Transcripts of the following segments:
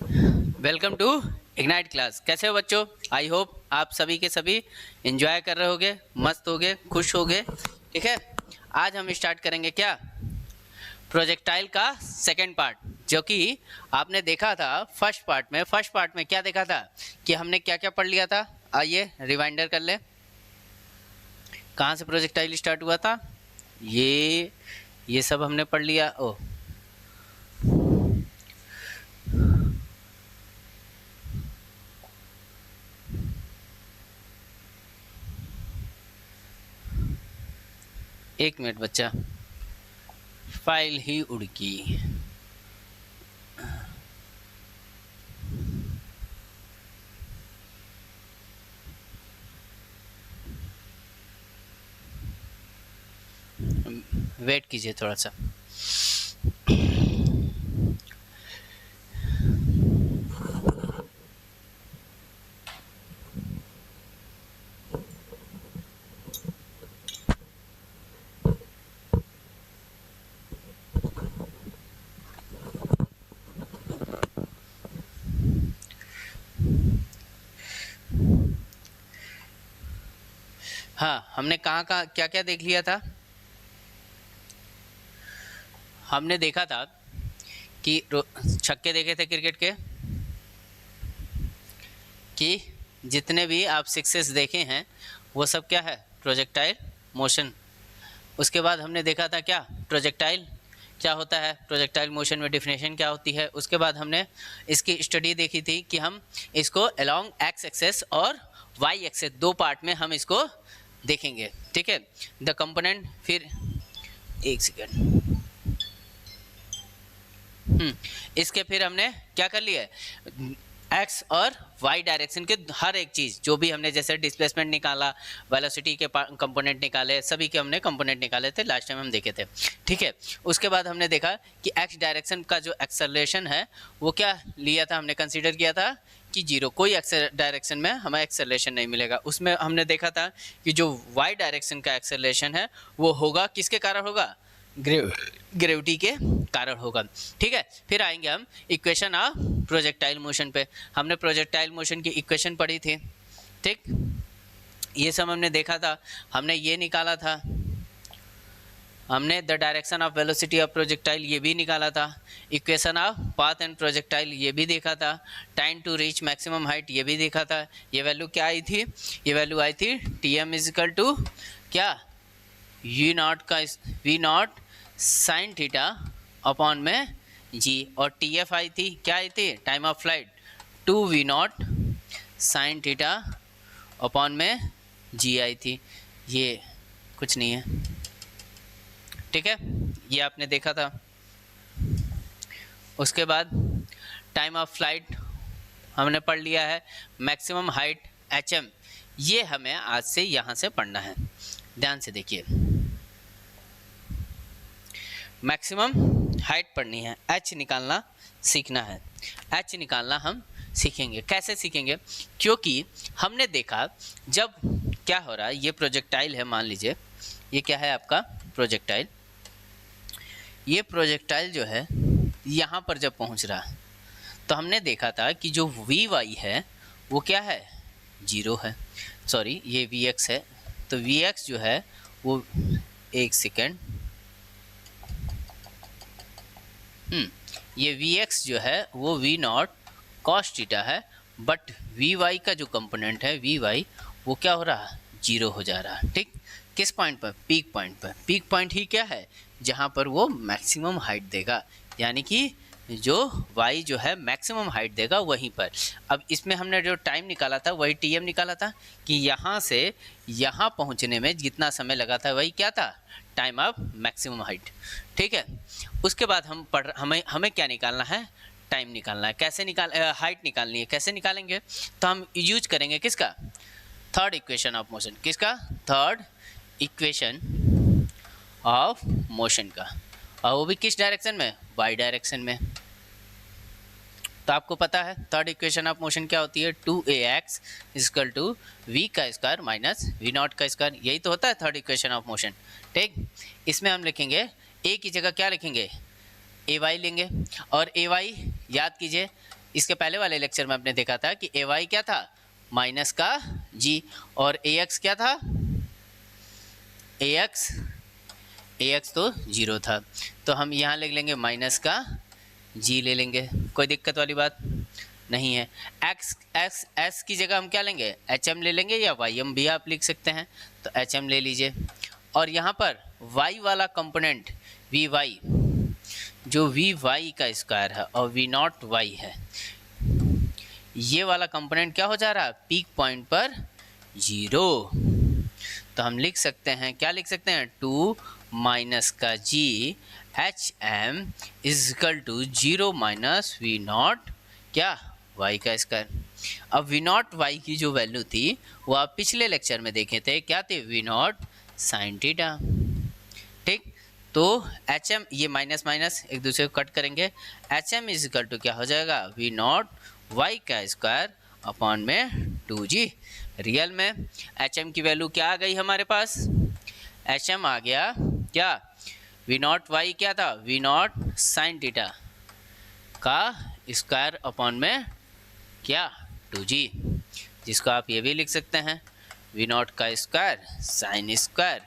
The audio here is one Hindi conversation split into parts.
Welcome to ignite class. कैसे हो बच्चों? आई होप आप सभी के सभी एंजॉय कर रहे होगे, मस्त होगे, खुश होगे। ठीक है, आज हम स्टार्ट करेंगे क्या, प्रोजेक्टाइल का सेकंड पार्ट, जो कि आपने देखा था फर्स्ट पार्ट में। फर्स्ट पार्ट में क्या देखा था कि हमने क्या क्या पढ़ लिया था। आइए रिवाइंडर कर ले, कहाँ से प्रोजेक्टाइल स्टार्ट हुआ था। ये सब हमने पढ़ लिया। ओ एक मिनट बच्चा, फाइल ही उड़ गई। वेट कीजिए थोड़ा सा। हाँ, हमने कहाँ कहाँ क्या क्या देख लिया था। हमने देखा था कि छक्के देखे थे क्रिकेट के, कि जितने भी आप सिक्सेस देखे हैं वो सब क्या है, प्रोजेक्टाइल मोशन। उसके बाद हमने देखा था क्या, प्रोजेक्टाइल क्या होता है, प्रोजेक्टाइल मोशन में डिफिनेशन क्या होती है। उसके बाद हमने इसकी स्टडी देखी थी कि हम इसको अलोंग एक्स एक्सेस और वाई एक्सेस दो पार्ट में हम इसको देखेंगे। ठीक है, द कंपोनेंट। फिर एक सेकेंड, इसके फिर हमने क्या कर लिया है, एक्स और वाई डायरेक्शन के हर एक चीज़ जो भी हमने, जैसे डिस्प्लेसमेंट निकाला, वेलोसिटी के कंपोनेंट निकाले, सभी के हमने कंपोनेंट निकाले थे, लास्ट टाइम हम देखे थे। ठीक है, उसके बाद हमने देखा कि एक्स डायरेक्शन का जो एक्सेलरेशन है वो क्या लिया था, हमने कंसीडर किया था कि जीरो, कोई एक्स डायरेक्शन में हमें एक्सेलरेशन नहीं मिलेगा। उसमें हमने देखा था कि जो वाई डायरेक्शन का एक्सेलरेशन है वो होगा किसके कारण होगा, ग्रेविटी के कारण होगा। ठीक है, फिर आएंगे हम इक्वेशन ऑफ प्रोजेक्टाइल मोशन पे। हमने प्रोजेक्टाइल मोशन की इक्वेशन पढ़ी थी। ठीक, ये सब हमने देखा था, हमने ये निकाला था, हमने the direction of velocity of projectile ये भी निकाला था, equation of path and projectile ये भी देखा था, time to reach maximum height ये भी देखा था। ये वैल्यू क्या आई थी, ये वैल्यू आई थी टी एम इजिकल टू क्या, यू नॉट का V naught sine theta upon में जी, और टी एफ आई थी, क्या आई थी, time of flight, two V naught sine theta upon में जी आई थी। ये कुछ नहीं है। ठीक है, ये आपने देखा था। उसके बाद टाइम ऑफ फ्लाइट हमने पढ़ लिया है, मैक्सिमम हाइट एच एम, ये हमें आज से यहाँ से पढ़ना है। ध्यान से देखिए, मैक्सिमम हाइट पढ़नी है, एच निकालना सीखना है। एच निकालना हम सीखेंगे, कैसे सीखेंगे, क्योंकि हमने देखा जब क्या हो रहा है, ये प्रोजेक्टाइल है, मान लीजिए ये क्या है आपका प्रोजेक्टाइल। ये प्रोजेक्टाइल जो है यहाँ पर जब पहुँच रहा है तो हमने देखा था कि जो वी वाई है वो क्या है, जीरो है। सॉरी, ये वी एक्स है, तो वी एक्स जो है वो, एक सेकेंड, ये वी एक्स जो है वो वी नॉट कॉस थीटा है, बट वी वाई का जो कंपोनेंट है वी वाई वो क्या हो रहा है, जीरो हो जा रहा है। ठीक, किस पॉइंट पर, पीक पॉइंट पर। पीक पॉइंट ही क्या है, जहाँ पर वो मैक्सिमम हाइट देगा, यानी कि जो y जो है मैक्सिमम हाइट देगा वहीं पर। अब इसमें हमने जो टाइम निकाला था वही टी एम निकाला था, कि यहाँ से यहाँ पहुँचने में जितना समय लगा था वही क्या था, टाइम ऑफ मैक्सिमम हाइट। ठीक है, उसके बाद हमें क्या निकालना है, टाइम निकालना है। कैसे हाइट निकालनी है, कैसे निकालेंगे, तो हम यूज करेंगे किसका, थर्ड इक्वेशन ऑफ मोशन। किसका, थर्ड इक्वेशन ऑफ मोशन का, और वो भी किस डायरेक्शन में, वाई डायरेक्शन में। तो आपको पता है थर्ड इक्वेशन ऑफ मोशन क्या होती है, 2ax इक्वल टू वी का स्क्वायर माइनस वी नॉट का स्क्वायर, यही तो होता है थर्ड इक्वेशन ऑफ मोशन। ठीक, इसमें हम लिखेंगे ए की जगह क्या लिखेंगे, ए वाई लेंगे, और ए वाई याद कीजिए इसके पहले वाले लेक्चर में आपने देखा था कि ए वाई क्या था, माइनस का जी, और ए एक्स क्या था, ए एक्स तो 0 था, तो हम यहाँ लिख लेंगे माइनस का जी ले लेंगे, कोई दिक्कत वाली बात नहीं है। एस की जगह हम क्या लेंगे, एच एम ले लेंगे, या वाई एम भी आप लिख सकते हैं, तो एच एम ले लीजिए। और यहाँ पर वाई वाला कंपोनेंट वी वाई, जो वी वाई का स्क्वायर है और वी नॉट वाई है, ये वाला कंपोनेंट क्या हो जा रहा है, पीक पॉइंट पर 0। तो हम लिख सकते हैं, क्या लिख सकते हैं, 2 माइनस का G H M is equal to 0 minus V naught क्या, वाई का स्क्वायर। अब वी नॉट वाई की जो वैल्यू थी वो आप पिछले लेक्चर में देखे थे, क्या थे, वी नॉट साइन थीटा। ठीक, तो एच एम, ये माइनस माइनस एक दूसरे को कट करेंगे, H M is equal to क्या हो जाएगा, वी नॉट वाई का स्क्वायर अपॉन में 2g। रियल में एच एम की वैल्यू क्या आ गई हमारे पास, एच एम आ गया क्या, वी नॉट वाई क्या था, वी नॉट साइन थीटा का स्क्वायर अपॉन में क्या, 2g, जिसको आप ये भी लिख सकते हैं, वी नॉट का square sine square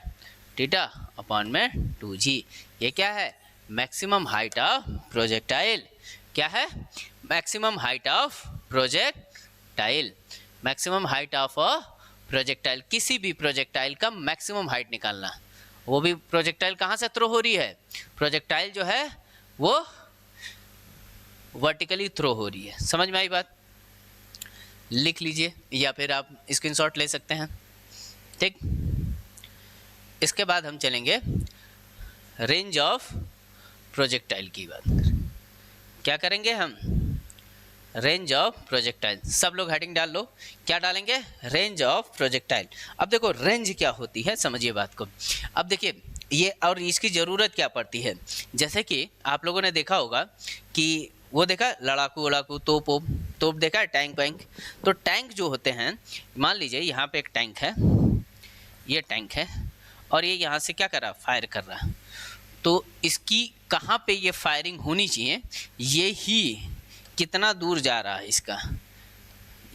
theta upon में 2g। ये क्या है, मैक्सिमम हाइट ऑफ प्रोजेक्टाइल। क्या है, maximum height of projectile. Maximum height of projectile, किसी भी प्रोजेक्टाइल का मैक्सिमम हाइट निकालना, वो भी प्रोजेक्टाइल कहाँ से थ्रो हो रही है, प्रोजेक्टाइल जो है वो वर्टिकली थ्रो हो रही है। समझ में आई बात, लिख लीजिए या फिर आप स्क्रीनशॉट ले सकते हैं। ठीक, इसके बाद हम चलेंगे रेंज ऑफ प्रोजेक्टाइल की बात करें। क्या करेंगे हम, रेंज ऑफ प्रोजेक्टाइल। सब लोग हेडिंग डाल लो, क्या डालेंगे, रेंज ऑफ प्रोजेक्टाइल। अब देखो रेंज क्या होती है, समझिए बात को। अब देखिए ये, और इसकी ज़रूरत क्या पड़ती है, जैसे कि आप लोगों ने देखा होगा कि वो देखा लड़ाकू वड़ाकू, तोप देखा है, टैंक वैंक। तो टैंक जो होते हैं, मान लीजिए यहाँ पे एक टैंक है, ये टैंक है, और ये यहाँ से क्या कर रहा है, फायर कर रहा है। तो इसकी कहाँ पे ये फायरिंग होनी चाहिए, ये ही कितना दूर जा रहा है इसका,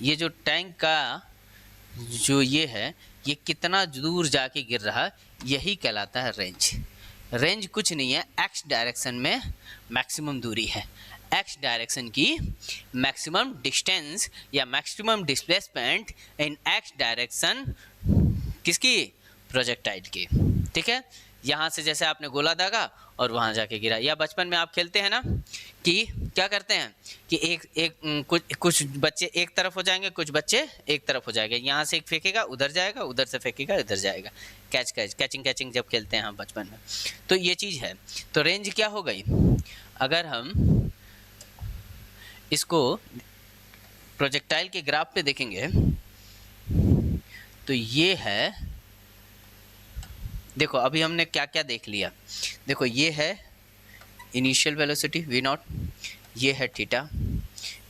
ये जो टैंक का जो ये है, ये कितना दूर जाके गिर रहा है, यही कहलाता है रेंज। रेंज कुछ नहीं है, एक्स डायरेक्शन में मैक्सिमम दूरी है, एक्स डायरेक्शन की मैक्सिमम डिस्टेंस या maximum displacement in x direction किसकी, प्रोजेक्टाइल की। ठीक है, यहाँ से जैसे आपने गोला दागा और वहाँ जाके गिरा, या बचपन में आप खेलते हैं ना कि क्या करते हैं कि कुछ बच्चे एक तरफ हो जाएंगे, कुछ बच्चे एक तरफ हो जाएंगे, यहाँ से एक फेंकेगा उधर जाएगा, उधर से फेंकेगा इधर जाएगा, कैचिंग जब खेलते हैं हम बचपन में, तो ये चीज़ है। तो रेंज क्या हो गई, अगर हम इसको प्रोजेक्टाइल के ग्राफ पे देखेंगे तो ये है, देखो अभी हमने क्या क्या देख लिया, देखो ये है इनिशियल वेलोसिटी वी नॉट, ये है थीटा,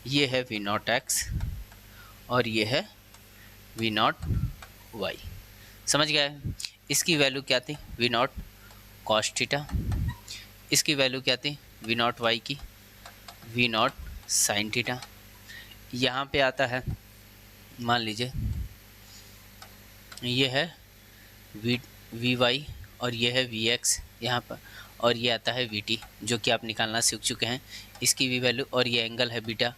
ये है वी नॉट एक्स, और ये है वी नॉट वाई। समझ गया है, इसकी वैल्यू क्या थी, वी नॉट कॉस थीटा, इसकी वैल्यू क्या थी, वी नॉट वाई की, वी नॉट साइन थीटा। यहाँ पे आता है, मान लीजिए ये है वी वाई और ये है वी एक्स यहाँ पर, और ये आता है वी टी, जो कि आप निकालना सीख चुके हैं, इसकी भी वैल्यू, और ये एंगल है बीटा,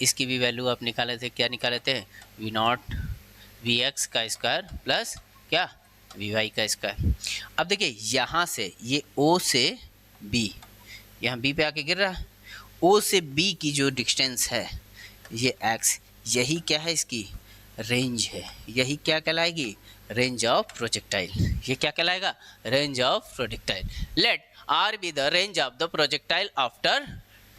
इसकी भी वैल्यू आप निकाले थे, क्या निकाले थे, वी नॉट वी एक्स का स्क्वायर प्लस क्या, वी वाई का स्क्वायर। अब देखिए यहाँ से ये ओ से बी, यहाँ बी पे आके गिर रहा है, ओ से बी की जो डिस्टेंस है ये एक्स, यही क्या है, इसकी रेंज है, यही क्या कहलाएगी, रेंज ऑफ प्रोजेक्टाइल। ये क्या कहलाएगा, range of projectile. Let r be the range of the projectile after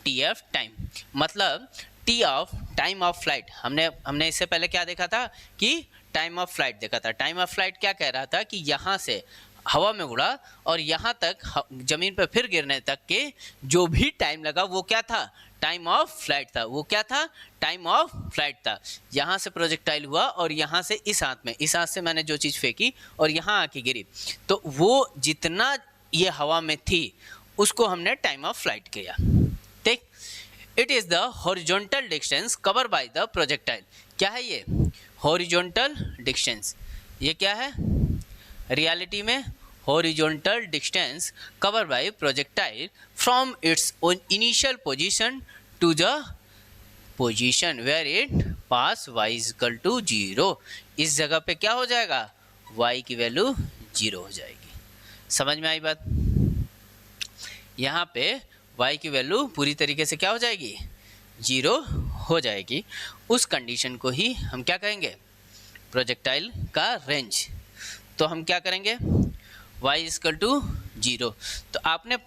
t f time, मतलब t of time of flight. हमने इससे पहले क्या देखा था कि टाइम ऑफ फ्लाइट देखा था। टाइम ऑफ फ्लाइट क्या कह रहा था कि यहाँ से हवा में उड़ा और यहाँ तक ज़मीन पर फिर गिरने तक के जो भी टाइम लगा वो क्या था, टाइम ऑफ फ्लाइट था। वो क्या था, टाइम ऑफ फ्लाइट था। यहाँ से प्रोजेक्टाइल हुआ और यहाँ से इस हाथ से मैंने जो चीज़ फेंकी और यहाँ आके गिरी, तो वो जितना ये हवा में थी उसको हमने टाइम ऑफ फ्लाइट किया। ठीक, it is the horizontal distance cover by the projectile. क्या है ये? Horizontal distance. ये क्या है? रियलिटी में horizontal distance cover by projectile from its initial position to the position where it pass y equal to 0। इस जगह पे क्या हो जाएगा? y की वैल्यू 0 हो जाएगी। समझ में आई बात? यहाँ पे y की वैल्यू पूरी तरीके से क्या हो जाएगी? 0 हो जाएगी। उस कंडीशन को ही हम क्या कहेंगे? प्रोजेक्टाइल का रेंज। तो हम क्या करेंगे? y equal to 0। तो आपने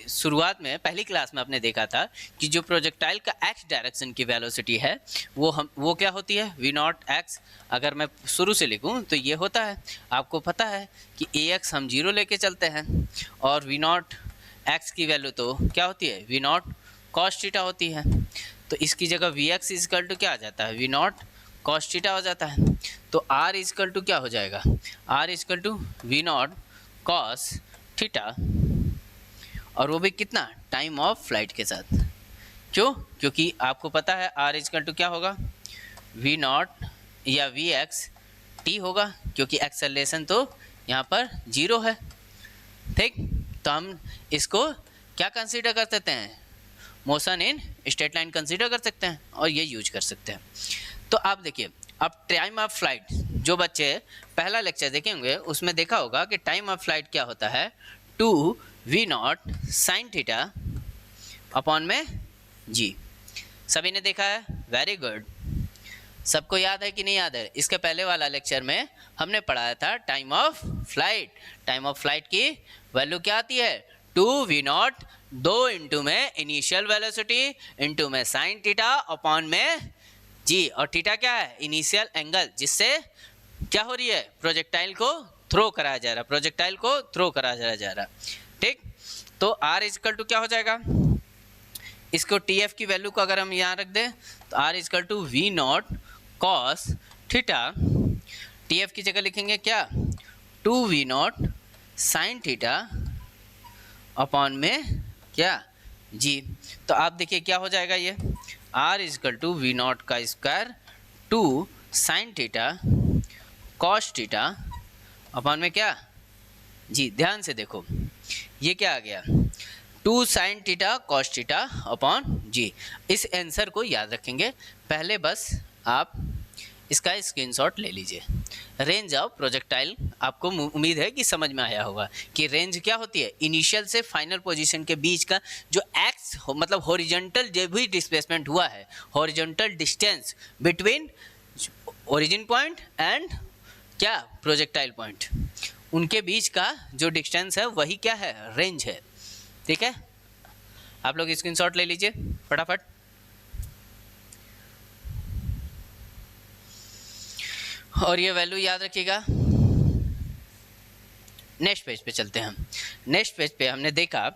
शुरुआत में पहली क्लास में आपने देखा था कि जो प्रोजेक्टाइल का x डायरेक्शन की वेलोसिटी है वो क्या होती है? v not x। अगर मैं शुरू से लिखूं तो ये होता है, आपको पता है कि ax हम 0 लेके चलते हैं और v नॉट x की वैल्यू तो क्या होती है? v नॉट cos थीटा होती है। तो इसकी जगह vx इक्वल टू क्या आ जाता है? v नॉट cos थीटा हो जाता है। तो r इक्वल टू क्या हो जाएगा? r equal to v naught cos theta, और वो भी कितना? टाइम ऑफ फ्लाइट के साथ। क्यों? क्योंकि आपको पता है r इक्वल टू क्या होगा? v नॉट या vx t होगा, क्योंकि एक्सेलरेशन तो यहाँ पर 0 है। ठीक, तो हम इसको क्या कंसीडर कर सकते हैं? Motion in straight line consider कर सकते हैं और ये यूज कर सकते हैं। तो आप देखिए, अब टाइम ऑफ फ्लाइट, जो बच्चे पहला लेक्चर देखे होंगे उसमें देखा होगा कि टाइम ऑफ फ्लाइट क्या होता है? 2v not sine theta upon में g। सभी ने देखा है? Very good. सबको याद है कि नहीं याद है? इसके पहले वाला लेक्चर में हमने पढ़ाया था time of flight. Time of flight की वैल्यू क्या आती है? 2v नॉट 2 इंटू में इनिशियल वेलोसिटी इंटू में साइन थीटा अपॉन में जी, और थीटा क्या है? इनिशियल एंगल जिससे क्या हो रही है? प्रोजेक्टाइल को थ्रो कराया जा रहा है, प्रोजेक्टाइल को थ्रो कराया जा रहा है। ठीक, तो r इक्वल टू क्या हो जाएगा? इसको tf की वैल्यू को अगर हम यहाँ रख दें तो r equal to v naught cos theta, tf की जगह लिखेंगे क्या? 2v not sine theta upon में क्या? जी। तो आप देखिए क्या हो जाएगा ये? r equal to V naught का square 2 sine theta cos theta upon में क्या? जी, ध्यान से देखो ये क्या आ गया? 2 sine theta cos theta upon g. इस आंसर को याद रखेंगे। पहले बस आप इसका स्क्रीनशॉट ले लीजिए। रेंज ऑफ प्रोजेक्टाइल आपको उम्मीद है कि समझ में आया होगा कि रेंज क्या होती है? इनिशियल से फाइनल पोजीशन के बीच का जो एक्स मतलब हॉरिजॉन्टल जो भी डिस्प्लेसमेंट हुआ है, horizontal distance between origin point and क्या? प्रोजेक्टाइल पॉइंट, उनके बीच का जो डिस्टेंस है वही क्या है? रेंज है। ठीक है, आप लोग स्क्रीनशॉट ले लीजिए फटाफट। और ये वैल्यू याद रखिएगा। नेक्स्ट पेज पे चलते हैं हम। नेक्स्ट पेज पे हमने देखा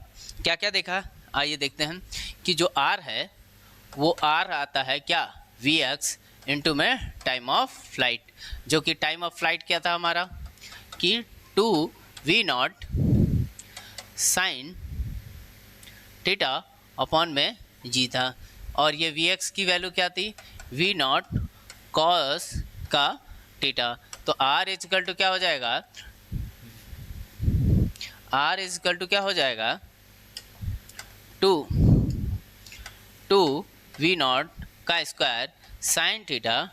क्या क्या देखा? आइए देखते हैं कि जो r है वो r आता है क्या? vx इंटू में टाइम ऑफ फ्लाइट, जो कि टाइम ऑफ फ्लाइट क्या था हमारा? कि 2v not sine theta upon में g था, और ये vx की वैल्यू क्या थी? v नॉट कॉस का थीटा। तो r इक्वल टू क्या हो जाएगा? r इक्वल टू क्या हो जाएगा? 2 वी नॉट का square sine theta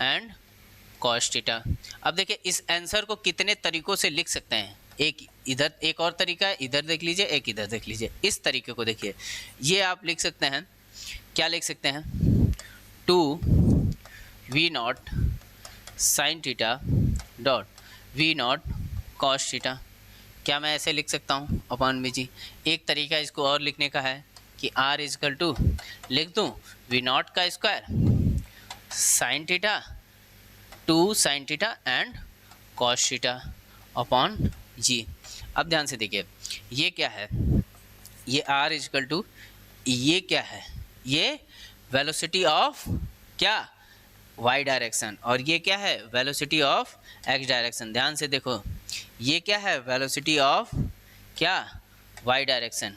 and cos theta. अब देखिए इस आंसर को कितने तरीकों से लिख सकते हैं। एक इधर, एक और तरीका है, इधर देख लीजिए, एक इधर देख लीजिए। इस तरीके को देखिए, ये आप लिख सकते हैं। क्या लिख सकते हैं? 2v not sine theta dot v not cos theta. क्या मैं ऐसे लिख सकता हूँ अपॉन में जी? एक तरीका इसको और लिखने का है कि r इक्वल टू लिख दूँ v नॉट का square sine theta 2 sine theta and cos theta upon g. अब ध्यान से देखिए ये क्या है? ये r इक्वल टू ये क्या है? ये वेलोसिटी ऑफ क्या? y डायरेक्शन, और ये क्या है? Velocity of x direction. ध्यान से देखो ये क्या है? वेलोसिटी ऑफ क्या? y direction.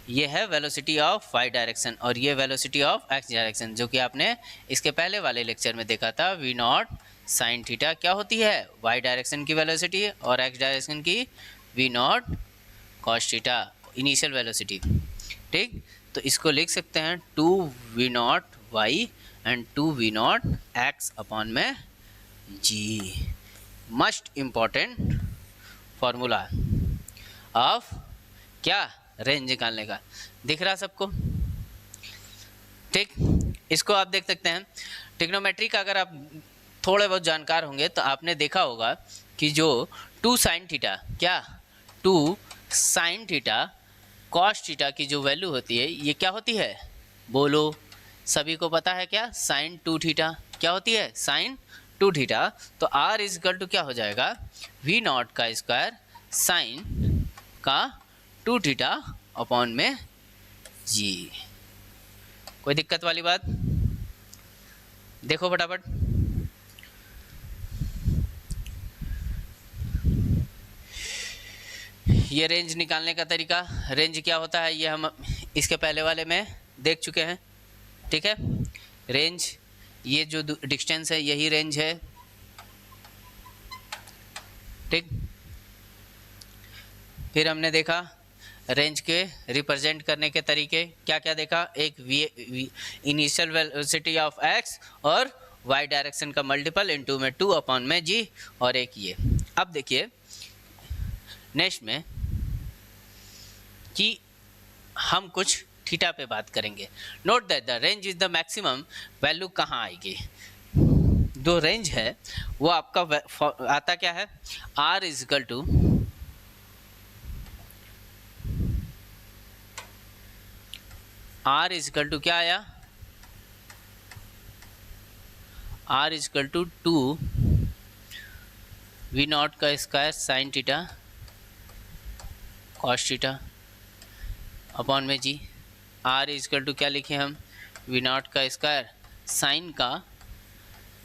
ये है वेलोसिटी ऑफ वाई डायरेक्शन और ये वेलोसिटी ऑफ एक्स डायरेक्शन, जो कि आपने इसके पहले वाले लेक्चर में देखा था। वी नॉट साइन थीटा क्या होती है, वाई डायरेक्शन की वेलोसिटी, और एक्स डायरेक्शन की V naught cos theta initial velocity. ठीक, तो इसको लिख सकते हैं 2v0y एंड 2v0x अपॉन में जी। मस्ट इम्पॉर्टेंट फॉर्मूला ऑफ क्या, रेंज निकालने का। दिख रहा सबको? ठीक, इसको आप देख सकते हैं ट्रिग्नोमेट्री का। अगर आप थोड़े बहुत जानकार होंगे तो आपने देखा होगा कि जो 2 साइन थीटा, क्या 2 साइन थीटा कॉस थीटा की जो वैल्यू होती है ये क्या होती है, बोलो सभी को पता है क्या, साइन 2 थीटा क्या होती है, साइन 2 थीटा। तो r इज इक्वल टू क्या हो जाएगा, v नॉट का स्क्वायर साइन का 2 थीटा अपॉन में जी। कोई दिक्कत वाली बात? देखो फटाफट। ये रेंज निकालने का तरीका, रेंज क्या होता है ये हम इसके पहले वाले में देख चुके हैं। ठीक है, रेंज ये जो डिस्टेंस है यही रेंज है। ठीक, फिर हमने देखा रेंज के रिप्रेजेंट करने के तरीके, क्या क्या देखा, एक इनिशियल वेलोसिटी ऑफ एक्स और वाई डायरेक्शन का मल्टीपल इनटू में 2 अपॉन में जी, और एक ये। अब देखिए नेक्स्ट में कि हम कुछ थीटा पे बात करेंगे। Note that the range is the maximum value कहाँ आएगी, जो रेंज है वो आपका आता क्या है, r इज इक्वल टू क्या आया, r is equal to 2 v naught का square sine theta cos theta upon में g. r is equal to क्या लिखे हम, v नॉट का स्क्वायर साइन का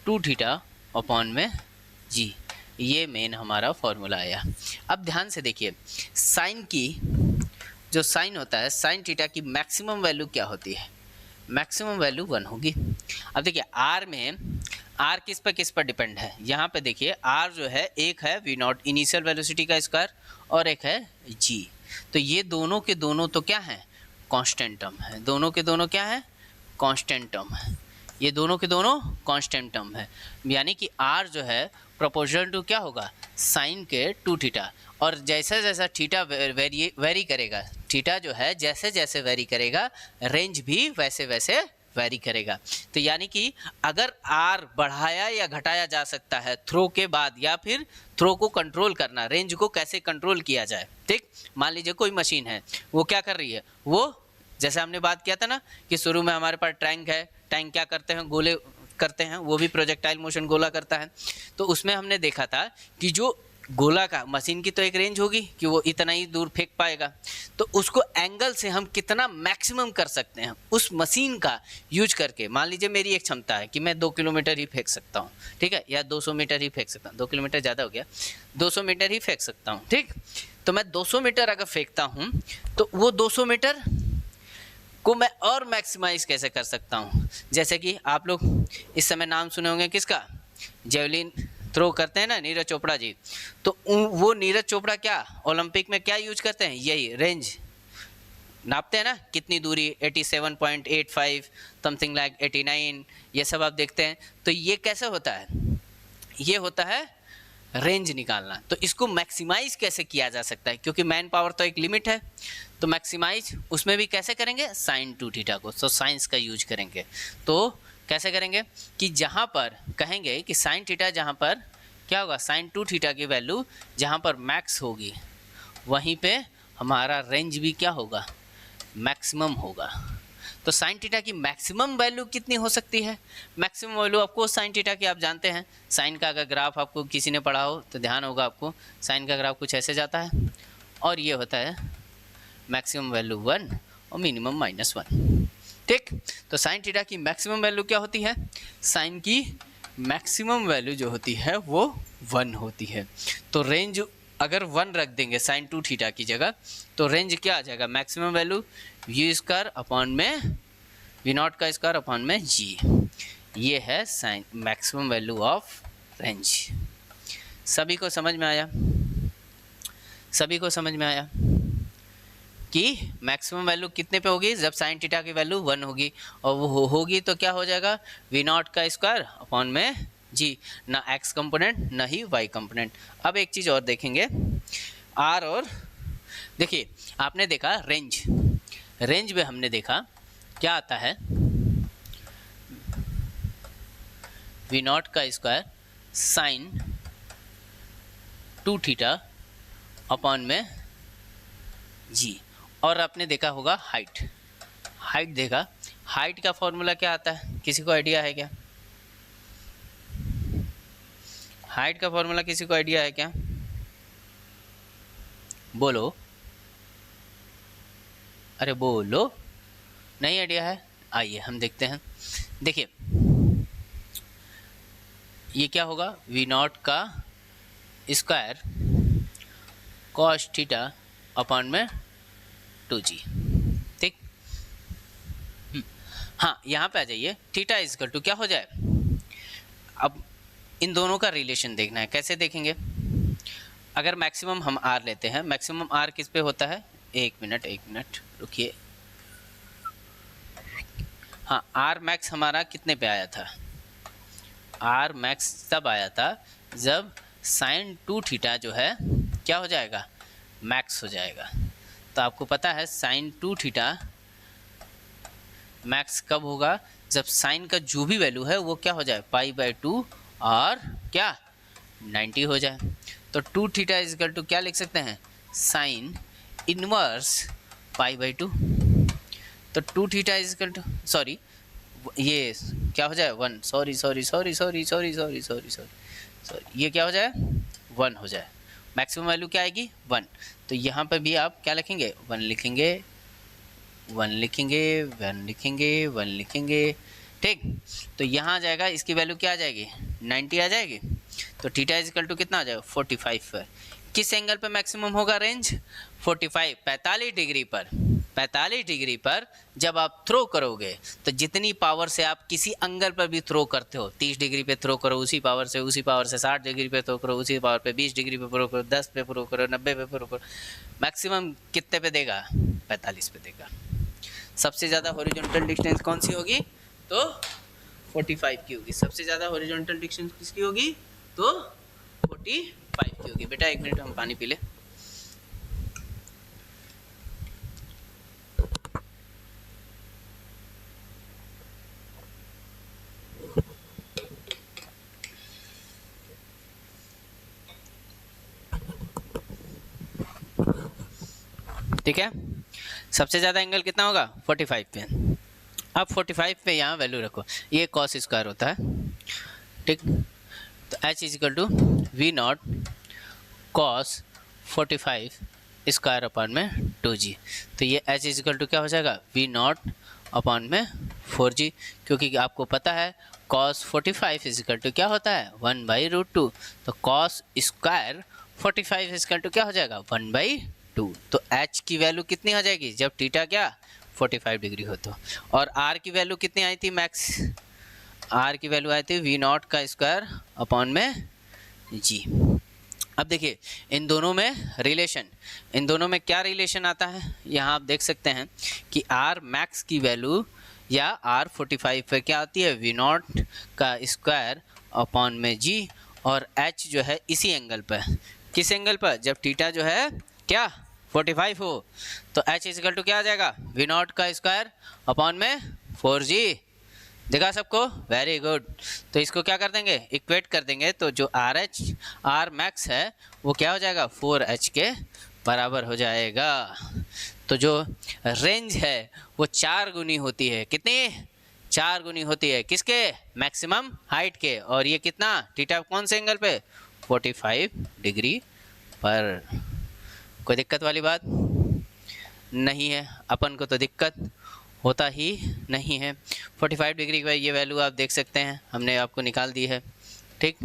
2 थीटा अपॉन में जी। ये मेन हमारा फॉर्मूला आया। अब ध्यान से देखिए, साइन की जो साइन होता है, साइन थीटा की मैक्सिमम वैल्यू क्या होती है, मैक्सिमम वैल्यू 1 होगी। अब देखिए r में r किस पर डिपेंड है, यहाँ पे देखिए r जो है, एक है v नॉट इनिशियल वेलोसिटी का स्क्वायर और एक है g। तो ये दोनों के दोनों तो क्या है, कांस्टेंट टर्म है, दोनों के दोनों क्या है, कांस्टेंट टर्म है, ये दोनों के दोनों कांस्टेंट टर्म है। यानी कि r जो है प्रोपोर्शनल टू क्या होगा, साइन के 2 थीटा, और जैसा जैसा थीटा वेरी करेगा, थीटा जो है जैसे जैसे वेरी करेगा, रेंज भी वैसे वैसे वेरी करेगा। तो यानी कि अगर r बढ़ाया या घटाया जा सकता है थ्रो के बाद, या फिर थ्रो को कंट्रोल करना, रेंज को कैसे कंट्रोल किया जाए। ठीक, मान लीजिए कोई मशीन है, वो क्या कर रही है, वो जैसे हमने बात किया था ना कि शुरू में हमारे पास टैंक है, टैंक क्या करते हैं, गोले करते हैं, वो भी प्रोजेक्टाइल मोशन गोला करता है। तो उसमें हमने देखा था कि जो गोला का मशीन की तो एक रेंज होगी कि वो इतना ही दूर फेंक पाएगा, तो उसको एंगल से हम कितना मैक्सिमम कर सकते हैं उस मशीन का यूज करके। मान लीजिए मेरी एक क्षमता है कि मैं 2 किलोमीटर ही फेंक सकता हूँ, ठीक है, या 200 मीटर ही फेंक सकता हूँ, 2 किलोमीटर ज़्यादा हो गया, 200 मीटर ही फेंक सकता हूँ। ठीक, तो मैं 200 मीटर अगर फेंकता हूँ तो वो 200 मीटर को मैं और मैक्सिमाइज कैसे कर सकता हूँ। जैसे कि आप लोग इस समय नाम सुने होंगे किसका, जेवलिन थ्रो करते हैं ना, नीरज चोपड़ा जी। तो वो नीरज चोपड़ा क्या ओलंपिक में क्या यूज करते हैं, यही रेंज नापते हैं ना, कितनी दूरी 87.85 समथिंग लाइक 89, ये सब आप देखते हैं। तो ये कैसे होता है, ये होता है रेंज निकालना। तो इसको मैक्सिमाइज कैसे किया जा सकता है, क्योंकि मैन पावर तो एक लिमिट है, तो मैक्सिमाइज उसमें भी कैसे करेंगे, साइन 2 थीटा को, तो साइंस का यूज करेंगे। तो कैसे करेंगे कि जहाँ पर कहेंगे कि साइन थीटा, जहाँ पर क्या होगा, साइन 2 थीटा की वैल्यू जहाँ पर मैक्स होगी वहीं पे हमारा रेंज भी क्या होगा, मैक्सिमम होगा। तो साइन थीटा की मैक्सिमम वैल्यू कितनी हो सकती है, मैक्सिमम वैल्यू आपको साइन थीटा की आप जानते हैं। साइन का अगर ग्राफ आपको किसी ने पढ़ा हो तो ध्यान होगा आपको, साइन का ग्राफ कुछ ऐसे जाता है और ये होता है मैक्सिमम वैल्यू 1 और मिनिमम -1। ठीक, तो साइन थीटा की मैक्सिमम वैल्यू क्या होती है, साइन की मैक्सिमम वैल्यू जो होती है वो 1 होती है। तो रेंज अगर 1 रख देंगे साइन 2 थीटा की जगह, तो रेंज क्या आ जाएगा, maximum value U square upon में वी नॉट का स्क्वायर अपॉन में जी। ये है sine maximum value of range. सभी को समझ में आया? सभी को समझ में आया कि मैक्सिमम वैल्यू कितने पे होगी? जब साइन थीटा की वैल्यू 1 होगी, और वो होगी तो क्या हो जाएगा? वी नॉट का स्क्वायर अपॉन में जी, ना एक्स कंपोनेंट ना ही वाई कंपोनेंट। अब एक चीज़ और देखेंगे, आर और देखिए आपने देखा रेंज, रेंज में हमने देखा क्या आता है, वी नॉट का स्क्वायर साइन 2 थीटा अपॉन में जी। और आपने देखा होगा हाइट, हाइट देखा, हाइट का फॉर्मूला क्या आता है? किसी को आइडिया है क्या? हाइट का फॉर्मूला किसी को आइडिया है क्या? बोलो, अरे बोलो, नहीं आइडिया है? आइए हम देखते हैं। देखिए ये क्या होगा? वी नॉट का स्क्वायर कॉस थीटा अपॉन में 2g, ठीक। हाँ यहाँ पे आ जाइए, थीटा इजकल टू क्या हो जाए? अब इन दोनों का रिलेशन देखना है। कैसे देखेंगे? अगर मैक्सिमम हम आर लेते हैं, मैक्सिमम आर किस पे होता है? एक मिनट रुकिए। हाँ, आर मैक्स हमारा कितने पे आया था? आर मैक्स तब आया था जब साइन 2 थीटा जो है क्या हो जाएगा? मैक्स हो जाएगा। तो आपको पता है साइन 2 थीटा मैक्स कब होगा? जब साइन का जो भी वैल्यू है वो क्या हो जाए? π/2 और क्या 90 हो जाए। तो 2 थीटा इजकल टू क्या लिख सकते हैं? Sine inverse π/2। तो 2 थीटा इजकल टू, सॉरी ये क्या हो जाए? 1, सॉरी ये क्या हो जाए? 1 हो जाए। मैक्सिमम वैल्यू क्या आएगी? 1। तो यहाँ पे भी आप क्या लिखेंगे? 1 लिखेंगे, 1 लिखेंगे, 1 लिखेंगे, 1 लिखेंगे, ठीक। तो यहाँ आ जाएगा, इसकी वैल्यू क्या आ जाएगी? 90 आ जाएगी। तो थीटा इजकल टू कितना आ जाएगा? 45 पर। किस एंगल पे मैक्सिमम होगा रेंज? 45, 45 डिग्री पर। 45 डिग्री पर जब आप थ्रो करोगे तो जितनी पावर से आप किसी एंगल पर भी थ्रो करते हो, 30 डिग्री पे थ्रो करो उसी पावर से 60 डिग्री पे थ्रो करो उसी पावर पे, 20 डिग्री पे थ्रो करो, 10 पे थ्रो करो, 90 पे थ्रो करो, मैक्सिमम कितने पे देगा? 45 पे देगा। सबसे ज़्यादा हॉरिजॉन्टल डिस्टेंस कौन सी होगी? तो 45 की होगी। सबसे ज़्यादा हॉरिजॉन्टल डिस्टेंस किसकी होगी? तो 45 की होगी। बेटा 1 मिनट हम पानी पी ले। ठीक है, सबसे ज़्यादा एंगल कितना होगा? 45 पे। अब 45 पे यहाँ वैल्यू रखो, ये कॉस स्क्वायर होता है, ठीक। तो h is equal to V naught cos 45 square upon में 2g। तो ये h इजिकल टू क्या हो जाएगा? वी नॉट अपॉन में 4g, क्योंकि आपको पता है कॉस 45 इजिकल टू क्या होता है? 1/√2। तो कॉस स्क्वायर 45 इजिकल टू क्या हो जाएगा? 1/2। तो h की वैल्यू कितनी आ जाएगी जब थीटा क्या 45 डिग्री हो तो? और r की वैल्यू कितनी आई थी मैक्स? r की वैल्यू आई थी वी नॉट का स्क्वायर अपॉन में g। अब देखिए इन दोनों में रिलेशन, इन दोनों में क्या रिलेशन आता है? यहाँ आप देख सकते हैं कि r मैक्स की वैल्यू या r 45 पे क्या आती है? वी नॉट का स्क्वायर अपॉन में g, और h जो है इसी एंगल पर। किस एंगल पर? जब थीटा जो है क्या 45 हो। तो h इजिकल टू क्या आ जाएगा? वी नॉट का स्क्वायर अपॉन में 4g। देखा सबको? Very good. तो इसको क्या कर देंगे? इक्वेट कर देंगे। तो जो आर मैक्स है वो क्या हो जाएगा? 4h के बराबर हो जाएगा। तो जो रेंज है वो 4 गुनी होती है। कितनी? 4 गुनी होती है किसके? मैक्सिमम हाइट के। और ये कितना? थीटा कौन से एंगल पे? 45 डिग्री पर। कोई दिक्कत वाली बात नहीं है, अपन को तो दिक्कत होता ही नहीं है। 45 डिग्री की ये वैल्यू आप देख सकते हैं, हमने आपको निकाल दी है, ठीक।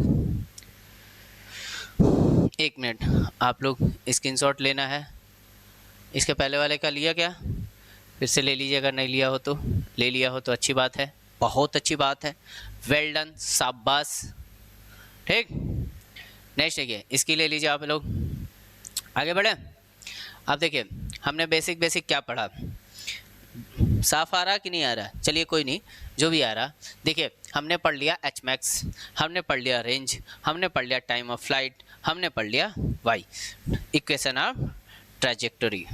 1 मिनट, आप लोग स्क्रीनशॉट लेना है। इसके पहले वाले का लिया क्या? फिर से ले लीजिए, अगर नहीं लिया हो तो। ले लिया हो तो अच्छी बात है, बहुत अच्छी बात है, वेल डन, शाबाश। ठीक, नेक्स्ट देखिए, इसकी ले लीजिए आप लोग। आगे बढ़े। अब देखिए हमने बेसिक क्या पढ़ा, साफ आ रहा कि नहीं आ रहा? चलिए कोई नहीं, जो भी आ रहा। देखिए हमने पढ़ लिया एच मैक्स, हमने पढ़ लिया रेंज, हमने पढ़ लिया टाइम ऑफ फ्लाइट, हमने पढ़ लिया वाई, इक्वेशन ऑफ ट्रैजेक्टरी।